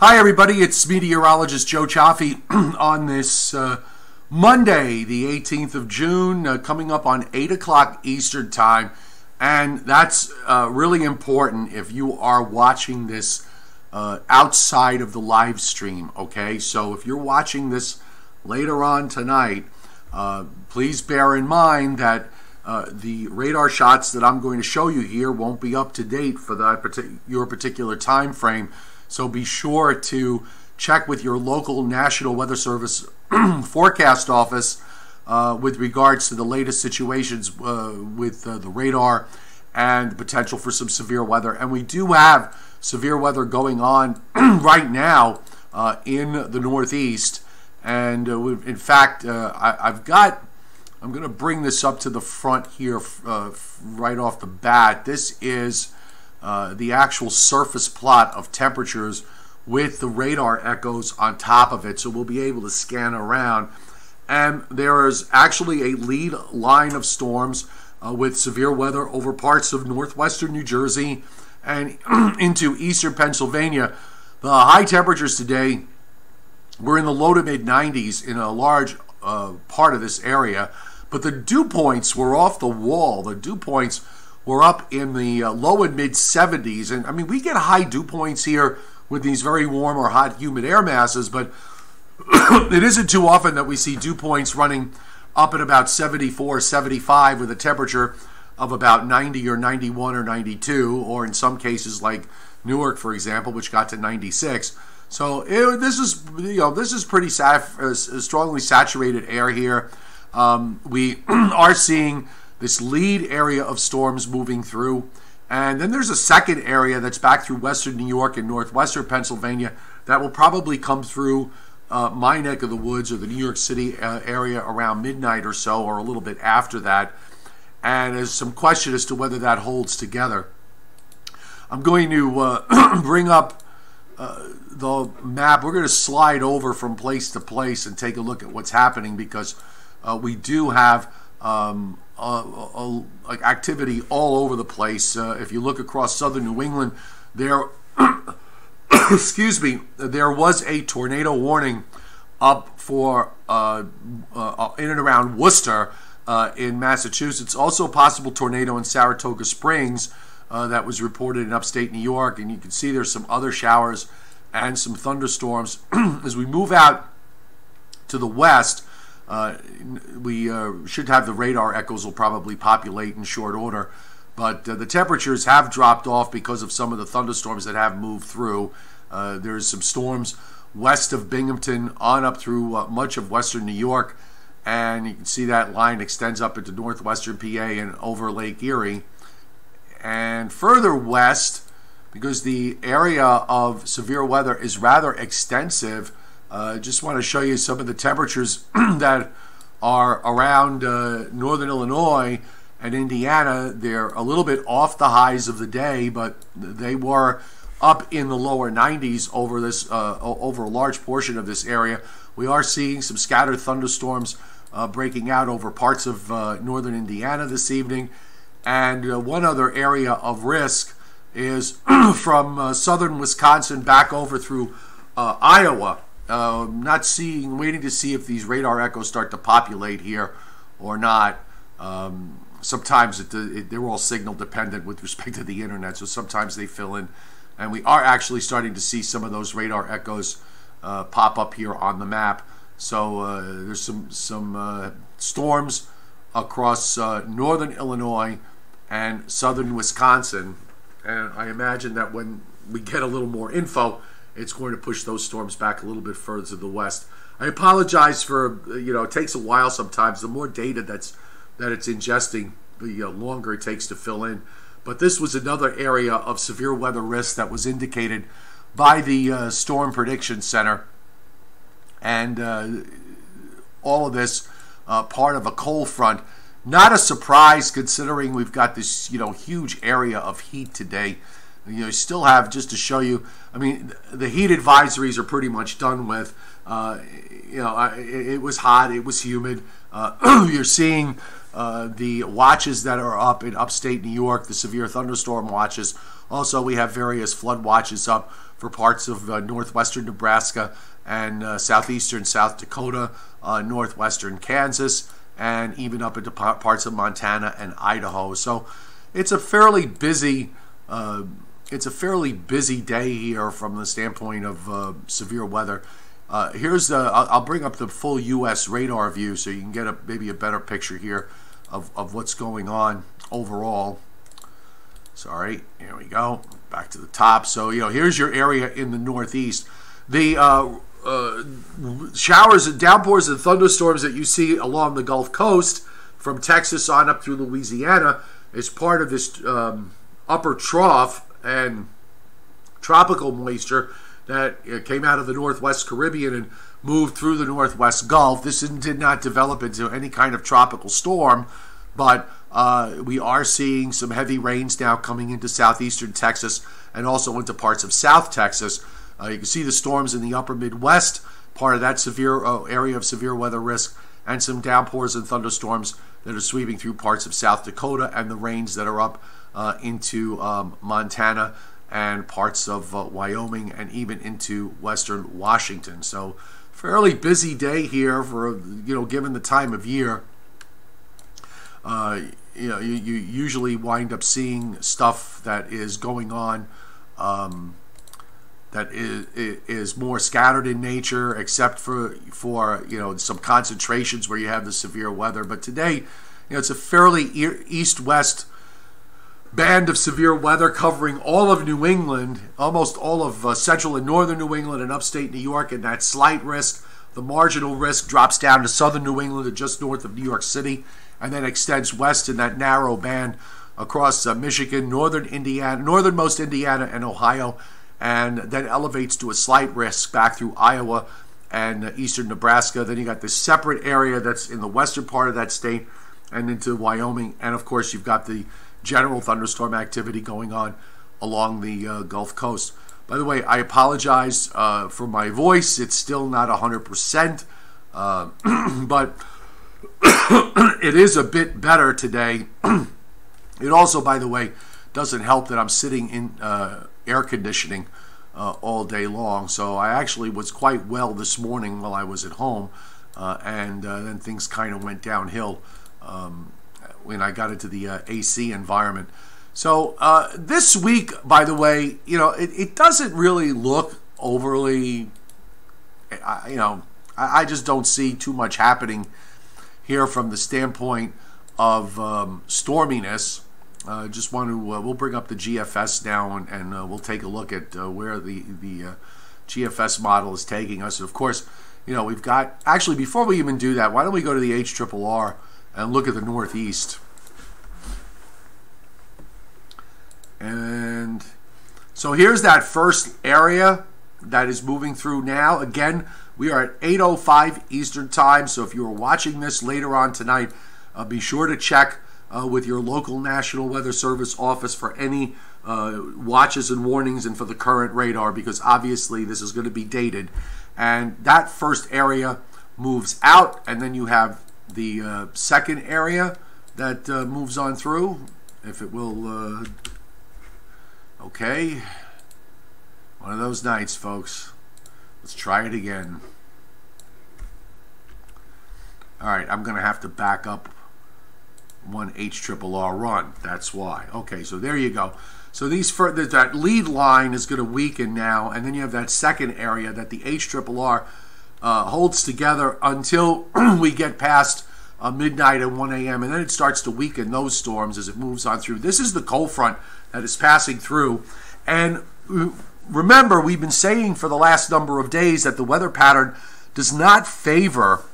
Hi everybody, it's meteorologist Joe Cioffi on this Monday, the 18th of June, coming up on 8 o'clock Eastern Time. And that's really important if you are watching this outside of the live stream, okay? So if you're watching this later on tonight, please bear in mind that the radar shots that I'm going to show you here won't be up to date for your particular time frame. So be sure to check with your local National Weather Service forecast office with regards to the latest situations with the radar and the potential for some severe weather. And we do have severe weather going on right now in the Northeast. And in fact, I'm going to bring this up to the front here right off the bat. This is the actual surface plot of temperatures with the radar echoes on top of it, so we'll be able to scan around. And there is actually a lead line of storms with severe weather over parts of northwestern New Jersey and into eastern Pennsylvania. The high temperatures today were in the low to mid 90s in a large part of this area, but the dew points were off the wall. The dew points were up in the low and mid 70s. And I mean, we get high dew points here with these very warm or hot humid air masses, but it isn't too often that we see dew points running up at about 74, 75 with a temperature of about 90 or 91 or 92, or in some cases like Newark, for example, which got to 96. So this is pretty strongly saturated air here. We are seeing this lead area of storms moving through. And then there's a second area that's back through western New York and northwestern Pennsylvania that will probably come through my neck of the woods or the New York City area around midnight or so, or a little bit after that. And there's some question as to whether that holds together. I'm going to bring up the map. We're going to slide over from place to place and take a look at what's happening, because we do have activity all over the place. If you look across southern New England, there excuse me, there was a tornado warning up for in and around Worcester in Massachusetts. Also a possible tornado in Saratoga Springs that was reported in upstate New York, and you can see there's some other showers and some thunderstorms. As we move out to the west, we should have the radar echoes will probably populate in short order, but the temperatures have dropped off because of some of the thunderstorms that have moved through. There's some storms west of Binghamton on up through much of western New York, and you can see that line extends up into northwestern PA and over Lake Erie. And further west, because the area of severe weather is rather extensive, just want to show you some of the temperatures that are around northern Illinois and Indiana. They're a little bit off the highs of the day, but they were up in the lower 90s over this over a large portion of this area. We are seeing some scattered thunderstorms breaking out over parts of northern Indiana this evening. And one other area of risk is from southern Wisconsin back over through Iowa. Waiting to see if these radar echoes start to populate here or not. Sometimes they're all signal dependent with respect to the internet, so sometimes they fill in. And we are actually starting to see some of those radar echoes pop up here on the map. So there's some storms across northern Illinois and southern Wisconsin. And I imagine that when we get a little more info, it's going to push those storms back a little bit further to the west. I apologize for, it takes a while sometimes. The more data that it's ingesting, the longer it takes to fill in. But this was another area of severe weather risk that was indicated by the Storm Prediction Center. And all of this part of a cold front. Not a surprise considering we've got this, huge area of heat today. You still have, just to show you, I mean, the heat advisories are pretty much done with. It was hot, it was humid. You're seeing the watches that are up in upstate New York, the severe thunderstorm watches. Also, we have various flood watches up for parts of northwestern Nebraska and southeastern South Dakota, northwestern Kansas, and even up into parts of Montana and Idaho. So it's a fairly busy day here from the standpoint of severe weather. I'll bring up the full U.S. radar view so you can get maybe a better picture here of what's going on overall. Sorry, here we go. Back to the top. So, here's your area in the Northeast. The showers and downpours and thunderstorms that you see along the Gulf Coast from Texas on up through Louisiana is part of this upper trough and tropical moisture that came out of the Northwest Caribbean and moved through the Northwest Gulf. This did not develop into any kind of tropical storm, but we are seeing some heavy rains now coming into southeastern Texas and also into parts of South Texas. You can see the storms in the upper Midwest, part of that severe area of severe weather risk, and some downpours and thunderstorms that are sweeping through parts of South Dakota, and the rains that are up into Montana and parts of Wyoming and even into western Washington. So fairly busy day here for, given the time of year. You usually wind up seeing stuff that is going on that is more scattered in nature, except for some concentrations where you have the severe weather. But today, it's a fairly east-west band of severe weather covering all of New England, almost all of central and northern New England and upstate New York, and that slight risk. The marginal risk drops down to southern New England and just north of New York City, and then extends west in that narrow band across Michigan, northernmost Indiana and Ohio, and then elevates to a slight risk back through Iowa and eastern Nebraska. Then you got this separate area that's in the western part of that state and into Wyoming, and of course you've got the general thunderstorm activity going on along the Gulf Coast. By the way, I apologize for my voice. It's still not 100%, but it is a bit better today. It also, by the way, doesn't help that I'm sitting in air conditioning all day long. So I actually was quite well this morning while I was at home, and then things kind of went downhill when I got into the AC environment. So this week, by the way, it doesn't really look overly, I just don't see too much happening here from the standpoint of storminess. Just want to, we'll bring up the GFS now and we'll take a look at where the GFS model is taking us. And of course, we've got, actually before we even do that, why don't we go to the HRRR and look at the Northeast. And so here's that first area that is moving through now. Again, we are at 8:05 Eastern Time, so if you are watching this later on tonight, be sure to check with your local National Weather Service office for any watches and warnings and for the current radar, because obviously this is going to be dated. And that first area moves out, and then you have the second area that moves on through. If it will... Okay, one of those nights, folks. Let's try it again. All right, I'm going to have to back up one HRRR run. That's why. Okay, so there you go. So that lead line is going to weaken now, and then you have that second area that the HRRR holds together until we get past midnight and 1 a.m., and then it starts to weaken those storms as it moves on through. This is the cold front that is passing through. And remember, we've been saying for the last number of days that the weather pattern does not favor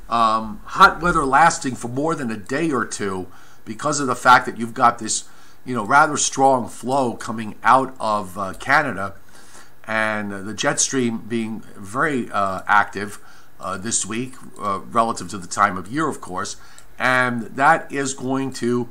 hot weather lasting for more than a day or two because of the fact that you've got this, rather strong flow coming out of Canada, and the jet stream being very active this week relative to the time of year, of course, and that is going to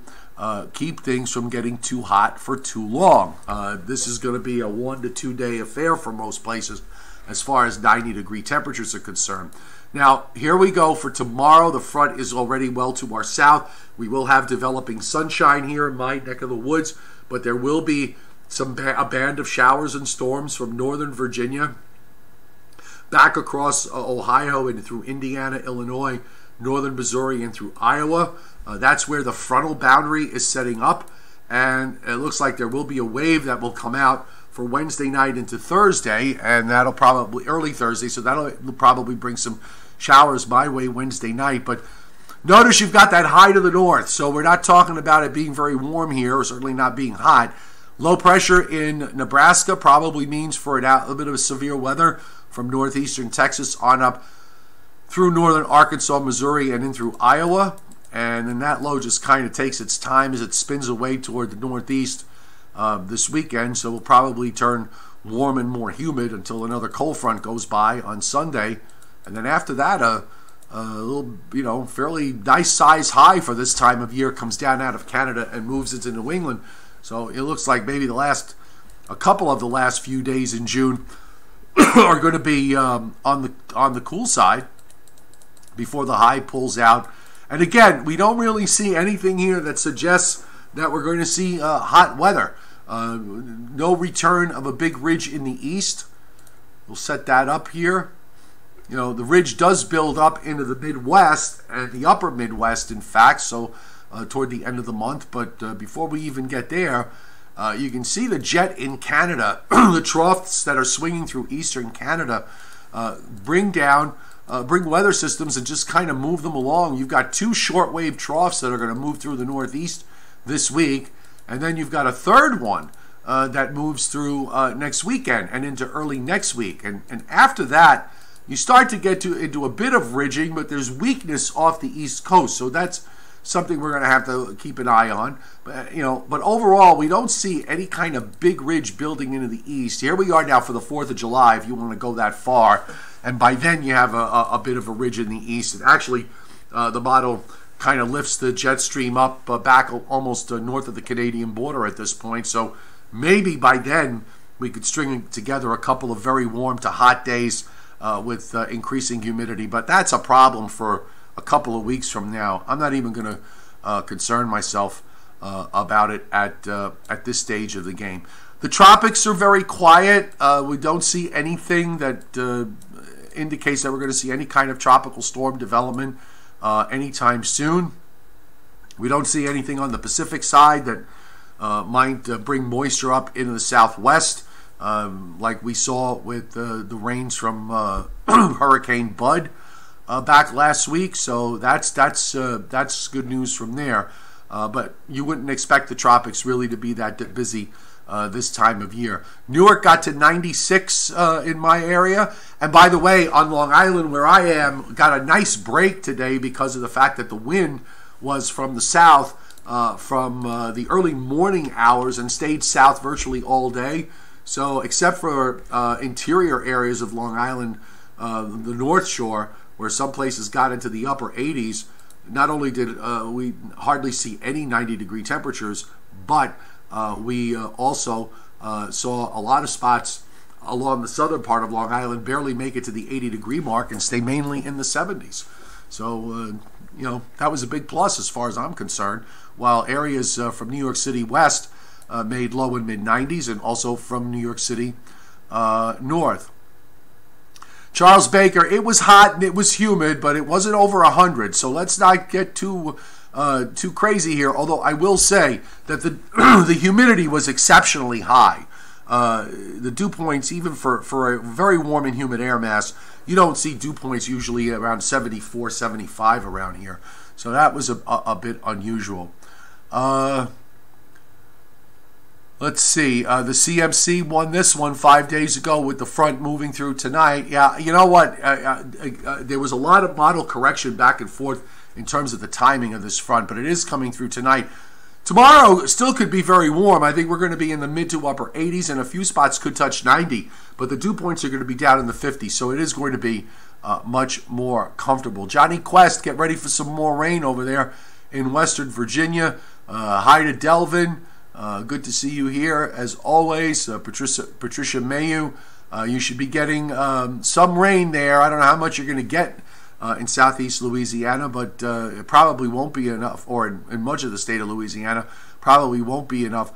keep things from getting too hot for too long. This is going to be a 1 to 2 day affair for most places, as far as 90-degree temperatures are concerned. Now, here we go for tomorrow. The front is already well to our south. We will have developing sunshine here in my neck of the woods, but there will be a band of showers and storms from northern Virginia back across Ohio and through Indiana, Illinois, northern Missouri, and through Iowa. That's where the frontal boundary is setting up, and it looks like there will be a wave that will come out for Wednesday night into Thursday, and that'll probably early Thursday, so that'll probably bring some showers my way Wednesday night. But notice you've got that high to the north, so we're not talking about it being very warm here, or certainly not being hot. Low pressure in Nebraska probably means for a bit of severe weather from northeastern Texas on up through northern Arkansas, Missouri, and in through Iowa. And then that low just kind of takes its time as it spins away toward the northeast this weekend. So we'll probably turn warm and more humid until another cold front goes by on Sunday. And then after that, a little, fairly nice size high for this time of year comes down out of Canada and moves into New England. So it looks like maybe a couple of the last few days in June are going to be on the cool side before the high pulls out. And again, we don't really see anything here that suggests that we're going to see hot weather. No return of a big ridge in the east. We'll set that up here. The ridge does build up into the Midwest and the upper Midwest, in fact, so toward the end of the month. But before we even get there, you can see the jet in Canada, the troughs that are swinging through eastern Canada, bring weather systems and just kind of move them along. You've got two shortwave troughs that are going to move through the northeast this week, and then you've got a third one that moves through next weekend and into early next week. And after that, you start to get into a bit of ridging, but there's weakness off the east coast, so that's something we're going to have to keep an eye on. But overall, we don't see any kind of big ridge building into the east. Here we are now for the 4th of July, if you want to go that far. And by then, you have a bit of a ridge in the east. And actually, the model kind of lifts the jet stream up back almost north of the Canadian border at this point. So maybe by then, we could string together a couple of very warm to hot days with increasing humidity. But that's a problem for a couple of weeks from now. I'm not even going to concern myself about it at this stage of the game. The tropics are very quiet. We don't see anything that indicates that we're going to see any kind of tropical storm development anytime soon. We don't see anything on the Pacific side that might bring moisture up into the southwest, like we saw with the rains from Hurricane Bud back last week. So that's good news from there. But you wouldn't expect the tropics really to be that busy this time of year. Newark got to 96 in my area. And by the way, on Long Island, where I am, got a nice break today because of the fact that the wind was from the south from the early morning hours and stayed south virtually all day. So except for interior areas of Long Island, the North Shore, where some places got into the upper 80s, not only did we hardly see any 90-degree temperatures, but we also saw a lot of spots along the southern part of Long Island barely make it to the 80-degree mark and stay mainly in the 70s. So, that was a big plus as far as I'm concerned, while areas from New York City west made low and mid-90s, and also from New York City north. Charles Baker, it was hot and it was humid, but it wasn't over 100, so let's not get too crazy here, although I will say that the humidity was exceptionally high. The dew points, even for a very warm and humid air mass, you don't see dew points usually around 74, 75 around here. So that was a bit unusual. Let's see. The CMC won this one 5 days ago with the front moving through tonight. Yeah, you know what? There was a lot of model correction back and forth in terms of the timing of this front, but it is coming through tonight. Tomorrow still could be very warm. I think we're going to be in the mid to upper 80s, and a few spots could touch 90, but the dew points are going to be down in the 50s, so it is going to be much more comfortable. Johnny Quest, get ready for some more rain over there in Western Virginia. Hi to Delvin. Good to see you here, as always. Patricia Mayu You should be getting some rain there. I don't know how much you're going to get in southeast Louisiana, but it probably won't be enough, or in much of the state of Louisiana, probably won't be enough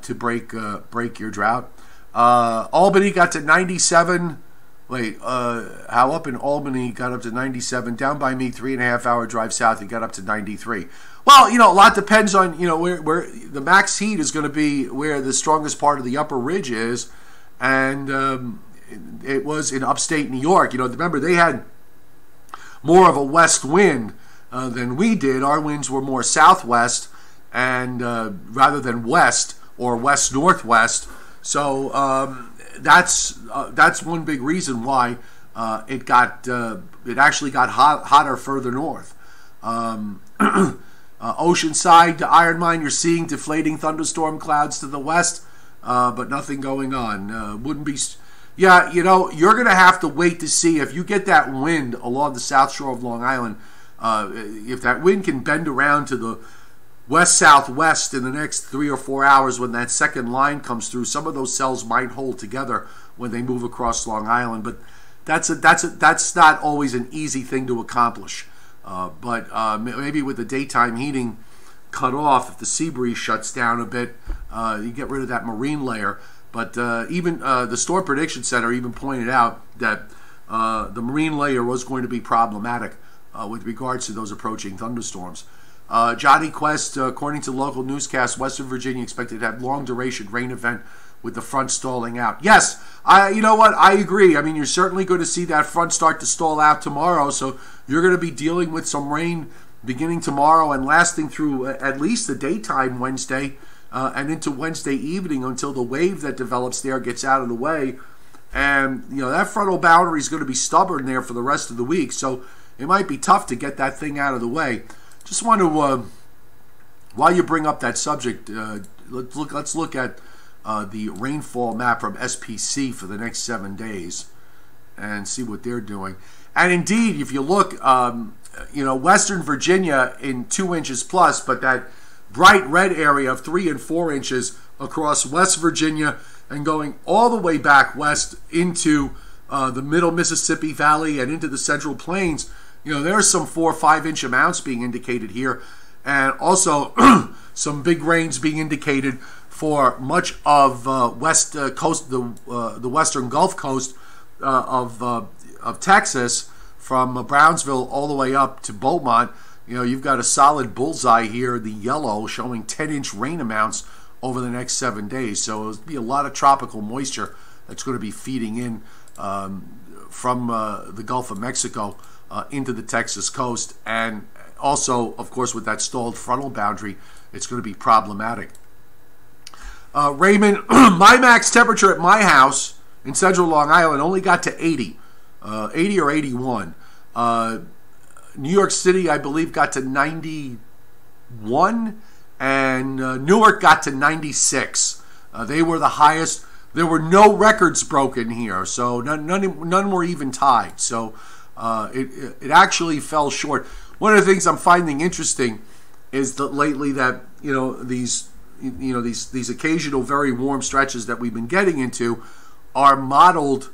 to break your drought. Albany got to 97. How up in Albany got up to 97? Down by me, 3.5 hour drive south, it got up to 93. Well, a lot depends on, where the max heat is going to be, where the strongest part of the upper ridge is. And it was in upstate New York. Remember, they had more of a west wind than we did. Our winds were more southwest and rather than west or west-northwest. So that's one big reason why it actually got hotter further north. Oceanside to Iron Mine, you're seeing deflating thunderstorm clouds to the west, but nothing going on. Wouldn't be. Yeah, you're going to have to wait to see if you get that wind along the south shore of Long Island. If that wind can bend around to the west-southwest in the next 3 or 4 hours when that second line comes through, some of those cells might hold together when they move across Long Island. But that's not always an easy thing to accomplish. But maybe with the daytime heating cut off, if the sea breeze shuts down a bit, you get rid of that marine layer. But even the Storm Prediction Center even pointed out that the marine layer was going to be problematic with regards to those approaching thunderstorms. Johnny Quest, according to local newscasts, Western Virginia expected to have long-duration rain event with the front stalling out. Yes, you know what? I agree. I mean, you're certainly going to see that front start to stall out tomorrow, so you're going to be dealing with some rain beginning tomorrow and lasting through at least the daytime Wednesday and into Wednesday evening until the wave that develops there gets out of the way. And, that frontal boundary is going to be stubborn there for the rest of the week, so it might be tough to get that thing out of the way. Just want to, while you bring up that subject, let's look at the rainfall map from SPC for the next 7 days and see what they're doing. And indeed, if you look, Western Virginia in 2 inches plus, but that bright red area of 3 and 4 inches across West Virginia and going all the way back west into the middle Mississippi Valley and into the Central Plains. There's some 4 or 5 inch amounts being indicated here, and also some big rains being indicated for much of west coast, the western Gulf Coast of Texas, from Brownsville all the way up to Beaumont. You've got a solid bullseye here, the yellow, showing 10-inch rain amounts over the next 7 days. So there'll be a lot of tropical moisture that's going to be feeding in from the Gulf of Mexico into the Texas coast. And also, of course, with that stalled frontal boundary, it's going to be problematic. Raymond, my max temperature at my house in central Long Island only got to 80 or 81. New York City, I believe, got to 91, and Newark got to 96. They were the highest. There were no records broken here, so none were even tied. So it actually fell short. One of the things I'm finding interesting is that lately that these occasional very warm stretches that we've been getting into are modeled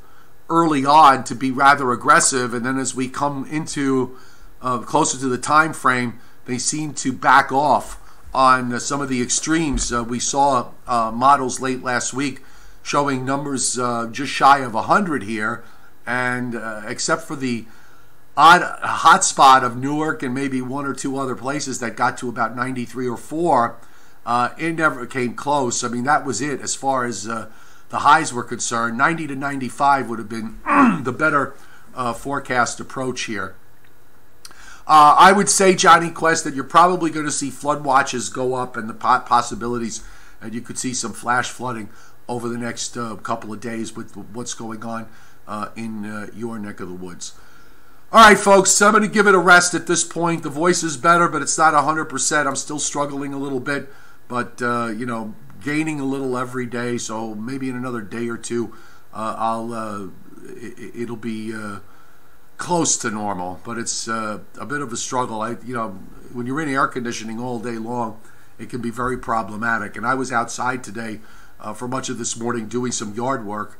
early on to be rather aggressive, and then as we come into closer to the time frame, they seem to back off on some of the extremes. We saw models late last week showing numbers just shy of 100 here, and except for the odd hot spot of Newark and maybe 1 or 2 other places that got to about 93 or 4, it never came close. I mean, that was it as far as the highs were concerned. 90 to 95 would have been the better forecast approach here. I would say, Johnny Quest, that you're probably going to see flood watches go up, and the possibilities that you could see some flash flooding over the next couple of days with what's going on in your neck of the woods. All right, folks, I'm going to give it a rest at this point. The voice is better, but it's not 100%. I'm still struggling a little bit, but, gaining a little every day, so maybe in another day or two, it'll be close to normal, but it's a bit of a struggle. When you're in air conditioning all day long, it can be very problematic. And I was outside today for much of this morning doing some yard work,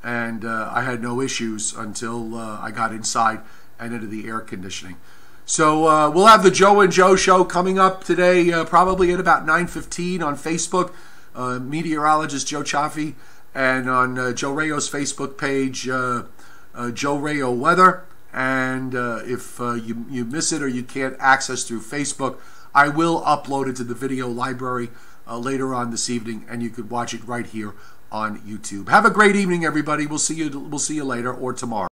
and I had no issues until I got inside and into the air conditioning. So we'll have the Joe and Joe show coming up today, probably at about 9:15 on Facebook. Meteorologist Joe Cioffi, and on Joe Rayo's Facebook page, Joe Rayo Weather. And if you miss it or you can't access through Facebook, I will upload it to the video library later on this evening, and you could watch it right here on YouTube. Have a great evening, everybody. We'll see you later or tomorrow.